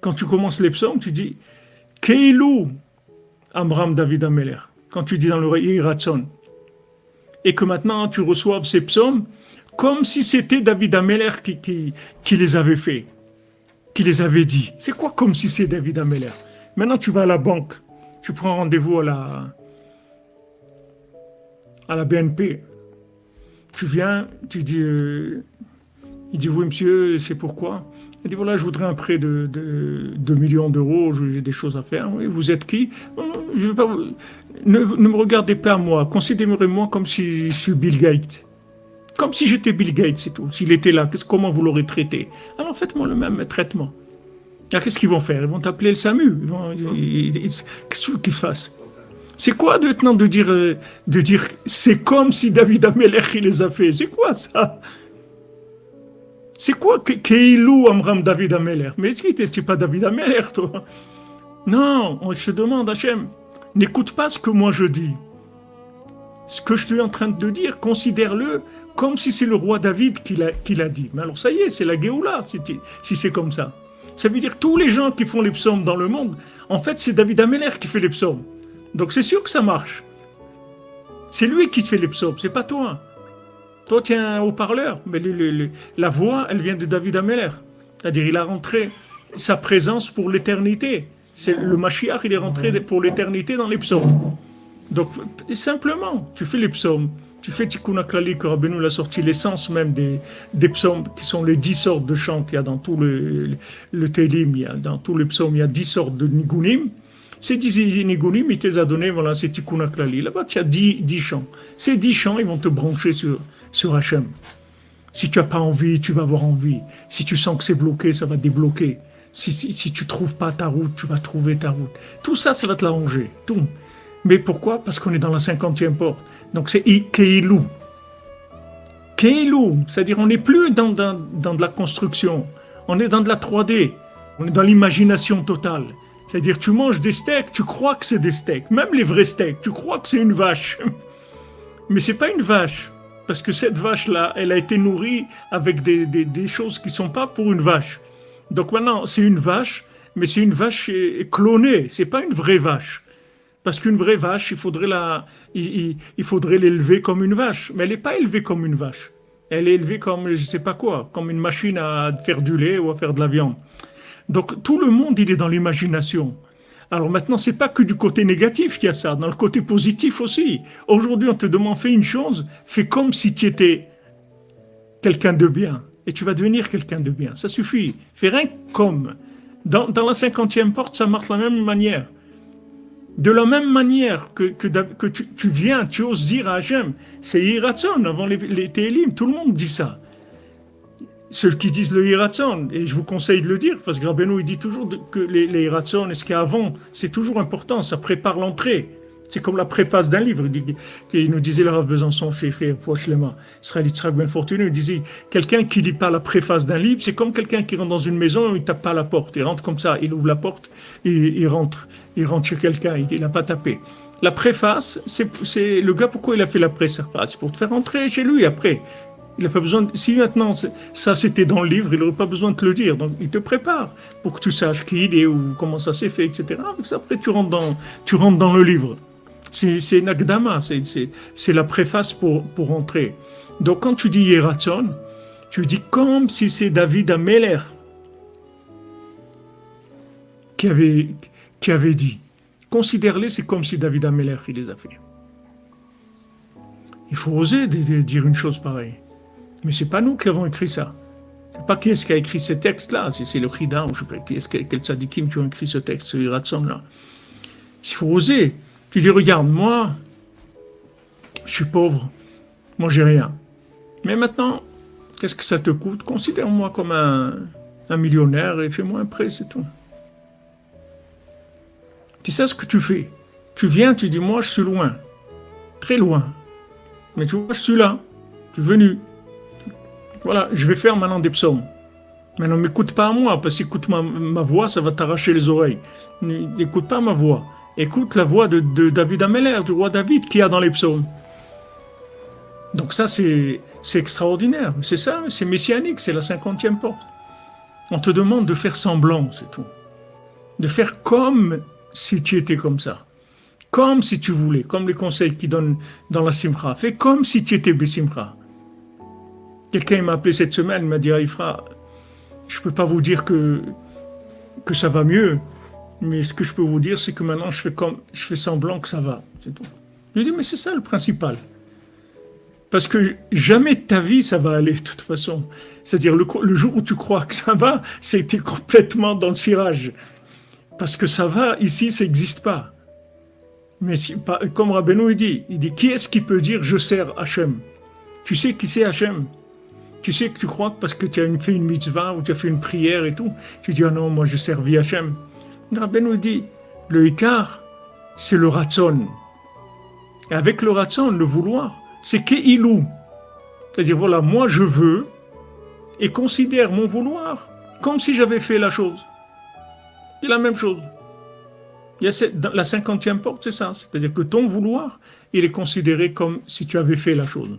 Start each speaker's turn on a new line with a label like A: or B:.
A: Quand tu commences les psaumes, tu dis Keilou Amram David Ameler. Quand tu dis dans le Iratson. Et que maintenant tu reçoives ces psaumes comme si c'était David Ameler qui les avait faits, qui les avait dit. C'est quoi comme si c'est David Ameler? Maintenant tu vas à la banque, tu prends rendez-vous à la BNP. Tu viens, tu dis, il dit oui monsieur, c'est pourquoi? Il dit voilà, je voudrais un prêt de 2 millions d'euros, j'ai des choses à faire. Oui, vous êtes qui? Je vais pas, ne me regardez pas moi, considérez-moi comme si je suis Bill Gates. Comme si j'étais Bill Gates, c'est tout. S'il était là, comment vous l'aurez traité? Alors faites-moi le même traitement. Alors qu'est-ce qu'ils vont faire? Ils vont t'appeler le SAMU. Qu'est-ce qu'ils fassent? C'est quoi maintenant de dire c'est comme si David Ameler il les a fait? C'est quoi ça? C'est quoi Keilou Amram David Ameler? Mais est-ce que tu n'es pas David Ameler, toi? Non, je te demande, Hachem, n'écoute pas ce que moi je dis. Ce que je suis en train de dire, considère-le comme si c'est le roi David qui l'a dit. Mais alors ça y est, c'est la Géoula, si c'est comme ça. Ça veut dire tous les gens qui font les psaumes dans le monde, en fait, c'est David Ameler qui fait les psaumes. Donc c'est sûr que ça marche. C'est lui qui fait les psaumes, c'est pas toi. Toi, tu es un haut-parleur, mais la voix, elle vient de David Ameler. C'est-à-dire, il a rentré sa présence pour l'éternité. Le Mashiach, il est rentré pour l'éternité dans les psaumes. Donc, simplement, tu fais les psaumes. Tu fais Tikkun HaKlali, que Rabbeinu l'a sorti, l'essence même des psaumes, qui sont les 10 sortes de chants qu'il y a dans tout le Télim, dans tous les psaumes, il y a 10 sortes de nigunim. Ces 10 nigunim, il te les a donnés, voilà, c'est Tikkun HaKlali. Là-bas, tu as 10 chants. Ces 10 chants, ils vont te brancher sur Hachem. Si tu n'as pas envie, tu vas avoir envie. Si tu sens que c'est bloqué, ça va débloquer. Si tu ne trouves pas ta route, tu vas trouver ta route. Tout ça, ça va te l'arranger. Tout. Mais pourquoi? Parce qu'on est dans la 50e porte. Donc c'est Keilou. Keilou, c'est-à-dire on n'est plus dans de la construction. On est dans de la 3D. On est dans l'imagination totale. C'est-à-dire tu manges des steaks, tu crois que c'est des steaks. Même les vrais steaks, tu crois que c'est une vache. Mais c'est pas une vache. Parce que cette vache-là, elle a été nourrie avec des choses qui ne sont pas pour une vache. Donc maintenant, c'est une vache, mais c'est une vache clonée. C'est pas une vraie vache. Parce qu'une vraie vache, il faudrait l'élever comme une vache. Mais elle n'est pas élevée comme une vache. Elle est élevée comme, je ne sais pas quoi, comme une machine à faire du lait ou à faire de la viande. Donc tout le monde, il est dans l'imagination. Alors maintenant, c'est pas que du côté négatif qu'il y a ça, dans le côté positif aussi. Aujourd'hui, on te demande, fais une chose, fais comme si tu étais quelqu'un de bien. Et tu vas devenir quelqu'un de bien. Ça suffit. Fais rien comme. Dans la 50e porte, ça marche de la même manière. De la même manière que tu viens, tu oses dire à Hachem, c'est Hiratson, avant les Télim, tout le monde dit ça. Ceux qui disent le Hiratson, et je vous conseille de le dire, parce que Rabbeinu il dit toujours que les Hiratson et ce qu'il y a avant, c'est toujours important, ça prépare l'entrée. C'est comme la préface d'un livre. Il nous disait le Rav Besançon, chez Fouachlema, Israël Yitzhak Ben Fortuné, il disait, quelqu'un qui ne lit pas la préface d'un livre, c'est comme quelqu'un qui rentre dans une maison, il ne tape pas à la porte, il rentre comme ça, il ouvre la porte, et il rentre chez quelqu'un, il n'a pas tapé. La préface, c'est le gars, pourquoi il a fait la préface? C'est pour te faire entrer chez lui après. Il n'a pas besoin. Si maintenant ça c'était dans le livre, il n'aurait pas besoin de te le dire. Donc il te prépare pour que tu saches qui il est ou comment ça s'est fait, etc. Avec ça, après tu rentres dans le livre. C'est Nagdama, c'est la préface pour entrer. Donc quand tu dis Yeratzon, tu dis comme si c'est David Ameler qui avait dit. Considère-les, c'est comme si David Ameler il les a fait. Il faut oser dire une chose pareille. Mais c'est pas nous qui avons écrit ça. C'est pas qui est-ce qui a écrit ce texte-là. C'est le Chida, ou je ne sais pas quel tzadikim qui ont écrit ce texte, ce Hiratson-là. Il faut oser. Tu dis, regarde, moi, je suis pauvre. Moi, j'ai rien. Mais maintenant, qu'est-ce que ça te coûte? Considère-moi comme un millionnaire et fais-moi un prêt, c'est tout. C'est ça ce que tu fais. Tu viens, tu dis, moi, je suis loin. Très loin. Mais tu vois, je suis là. Je suis venu. Voilà, je vais faire maintenant des psaumes. Maintenant, m'écoute pas à moi, parce qu'écoute ma voix, ça va t'arracher les oreilles. N'écoute pas ma voix. Écoute la voix de David Ameler, du roi David, qu'il y a dans les psaumes. Donc ça, c'est extraordinaire. C'est ça, c'est messianique, c'est la 50e porte. On te demande de faire semblant, c'est tout. de faire comme si tu étais comme ça, comme si tu voulais, comme les conseils qu'ils donnent dans la simcha. Fais comme si tu étais besimcha. Quelqu'un m'a appelé cette semaine, il m'a dit, Ifra, je ne peux pas vous dire que ça va mieux, mais ce que je peux vous dire, c'est que maintenant, je fais semblant que ça va. C'est tout. Je lui ai dit, mais c'est ça le principal. Parce que jamais de ta vie, ça va aller, de toute façon. C'est-à-dire, le jour où tu crois que ça va, c'est que tu es complètement dans le cirage. Parce que ça va, ici, ça n'existe pas. Mais comme Rabbeinu il dit, qui est-ce qui peut dire je sers Hachem? Tu sais qui c'est Hachem? Tu sais que tu crois que parce que tu as fait une mitzvah ou tu as fait une prière et tout, tu dis ah non, moi je servis Hachem. Rabbeinu dit, le Ikar, c'est le Ratzon. Et avec le Ratzon, le vouloir, c'est Keilou. C'est-à-dire voilà, moi je veux et considère mon vouloir comme si j'avais fait la chose. C'est la même chose. Il y a la 50e porte, c'est ça. C'est-à-dire que ton vouloir, il est considéré comme si tu avais fait la chose.